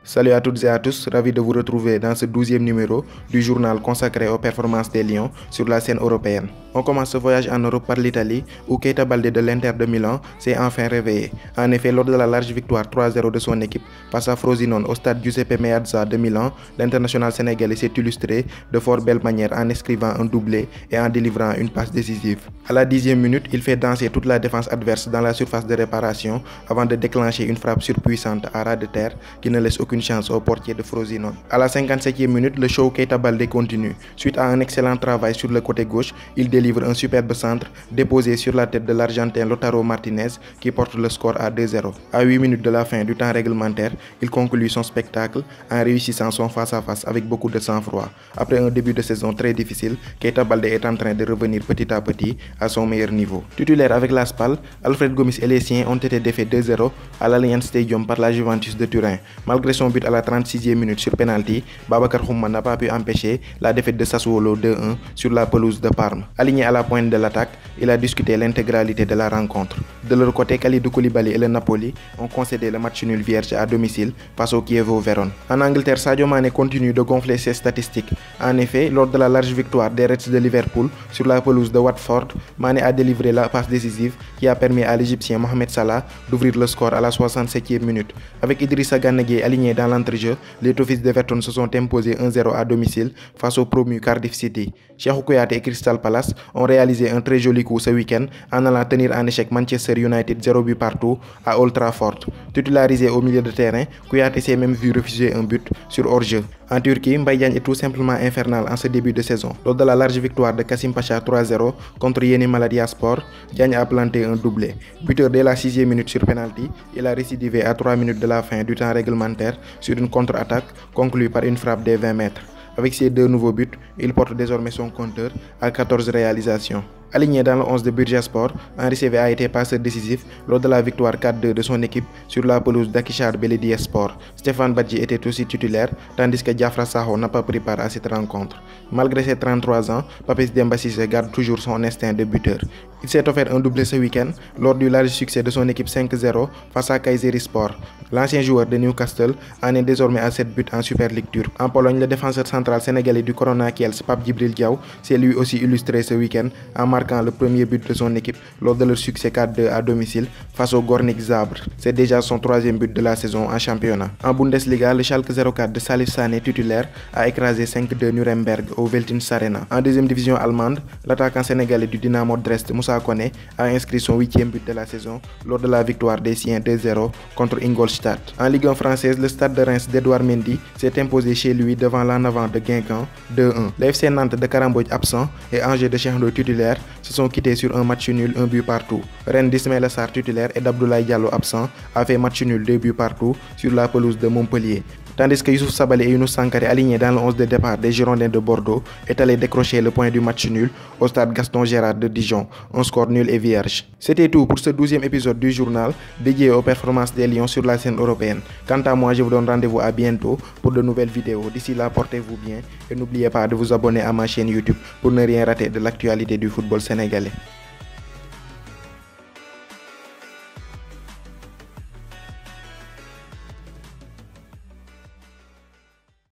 Salut à toutes et à tous, ravi de vous retrouver dans ce 12e numéro du journal consacré aux performances des Lions sur la scène européenne. On commence ce voyage en Europe par l'Italie où Keita Baldé de l'Inter de Milan s'est enfin réveillé. En effet, lors de la large victoire 3-0 de son équipe face à Frosinone au stade Giuseppe Meazza de Milan, l'international sénégalais s'est illustré de fort belle manière en inscrivant un doublé et en délivrant une passe décisive. À la 10e minute, il fait danser toute la défense adverse dans la surface de réparation avant de déclencher une frappe surpuissante à ras de terre qui ne laisse aucune chance au portier de Frosinone. À la 57e minute, le show Keita Baldé continue. Suite à un excellent travail sur le côté gauche, il délivre un superbe centre déposé sur la tête de l'Argentin Lautaro Martinez qui porte le score à 2-0. À 8 minutes de la fin du temps réglementaire, il conclut son spectacle en réussissant son face-à-face avec beaucoup de sang-froid. Après un début de saison très difficile, Keita Baldé est en train de revenir petit à petit à son meilleur niveau. Titulaire avec la SPAL, Alfred Gomis et les siens ont été défaits 2-0 à l'Allianz Stadium par la Juventus de Turin. Malgré son but à la 36e minute sur penalty, Babacar Xhuma n'a pas pu empêcher la défaite de Sassuolo 2-1 sur la pelouse de Parme. Aligné à la pointe de l'attaque, il a discuté l'intégralité de la rencontre. De leur côté, Kalidou Koulibaly et le Napoli ont concédé le match nul vierge à domicile face au Chievo Vérone. En Angleterre, Sadio Mané continue de gonfler ses statistiques. En effet, lors de la large victoire des Reds de Liverpool sur la pelouse de Watford, Mané a délivré la passe décisive qui a permis à l'Égyptien Mohamed Salah d'ouvrir le score à la 67e minute. Avec Idrissa Gana Gueye aligné dans l'entrejeu, les Toffees d'Everton se sont imposés 1-0 à domicile face au promu Cardiff City. Cheikhou Kouyaté et Crystal Palace ont réalisé un très joli coup ce week-end en allant tenir en échec Manchester United 0 but partout à Old Trafford. Titularisé au milieu de terrain, Kouyaté s'est même vu refuser un but sur hors-jeu. En Turquie, Mbaye Diagne est tout simplement infernal en ce début de saison. Lors de la large victoire de Kassim Pacha 3-0 contre Yeni Malatyaspor, Diagne a planté un doublé. Buteur dès la 6e minute sur penalty, il a récidivé à 3 minutes de la fin du temps réglementaire sur une contre-attaque conclue par une frappe des 20 mètres. Avec ses deux nouveaux buts, il porte désormais son compteur à 14 réalisations. Aligné dans le 11 de Bursaspor, Henri Saivet a été passeur décisif lors de la victoire 4-2 de son équipe sur la pelouse d'Akhisar Belediyespor. Stéphane Badji était aussi titulaire, tandis que Diafra Sakho n'a pas pris part à cette rencontre. Malgré ses 33 ans, Papis Demba Cissé garde toujours son instinct de buteur. Il s'est offert un doublé ce week-end lors du large succès de son équipe 5-0 face à Kayserispor. L'ancien joueur de Newcastle en est désormais à 7 buts en Super League turque. En Pologne, le défenseur central sénégalais du Corona Kielce, Pape Djibril Diaw, s'est lui aussi illustré ce week-end en marquant le premier but de son équipe lors de leur succès 4-2 à domicile face au Gornik Zabrze. C'est déjà son 3e but de la saison en championnat. En Bundesliga, le Schalke 04 de Salif Sané titulaire a écrasé 5-2 Nuremberg au Veltins Arena. En deuxième division allemande, l'attaquant sénégalais du Dynamo Dresde, Moussa Koné, a inscrit son 8e but de la saison lors de la victoire des siens 2-0 contre Ingolstadt. En Ligue 1 française, le stade de Reims d'Edouard Mendy s'est imposé chez lui devant l'en avant de Guingamp 2-1. Le FC Nantes de Karambodj absent et Angers de Cheikh Ndoye titulaire se sont quittés sur un match nul, un but partout. Rennes d'Ismaïla Sarr titulaire et d'Abdoulaye Diallo absent a fait match nul, 2 buts partout sur la pelouse de Montpellier. Tandis que Youssouf Sabaly et Younous Sankharé alignés dans le 11 de départ des Girondins de Bordeaux est allé décrocher le point du match nul au stade Gaston Gérard de Dijon, un score nul et vierge. C'était tout pour ce 12e épisode du journal dédié aux performances des Lions sur la scène européenne. Quant à moi, je vous donne rendez-vous à bientôt pour de nouvelles vidéos. D'ici là, portez-vous bien et n'oubliez pas de vous abonner à ma chaîne YouTube pour ne rien rater de l'actualité du football sénégalais.